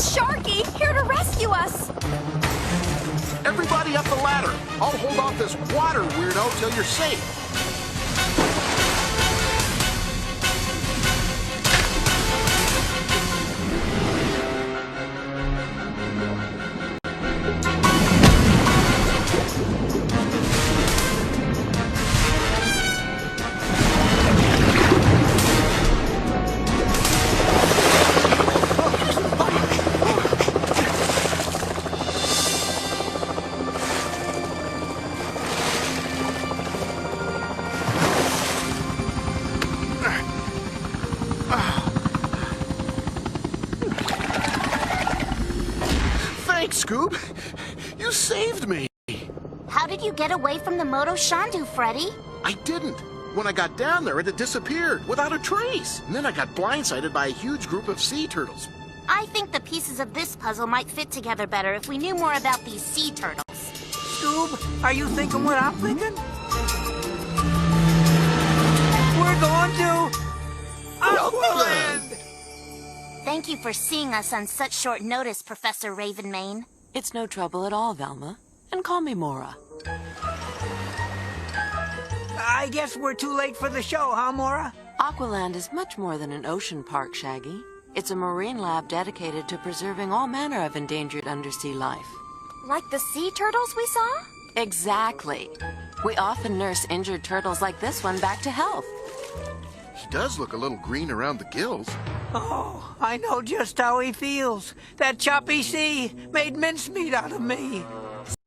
It's Sharky, here to rescue us. Everybody up the ladder. I'll hold off this water weirdo till you're safe. Thanks, Scoob. You saved me. How did you get away from the Moto Shandu, Freddy? I didn't. When I got down there, it had disappeared without a trace. And then I got blindsided by a huge group of sea turtles. I think the pieces of this puzzle might fit together better if we knew more about these sea turtles. Scoob, are you thinking what I'm thinking? We're going to Aqualand! Thank you for seeing us on such short notice, Professor Ravenmane. It's no trouble at all, Velma. And call me Mora. I guess we're too late for the show, huh, Mora? Aqualand is much more than an ocean park, Shaggy. It's a marine lab dedicated to preserving all manner of endangered undersea life. Like the sea turtles we saw? Exactly. We often nurse injured turtles like this one back to health. He does look a little green around the gills. Oh, I know just how he feels. That choppy sea made mincemeat out of me.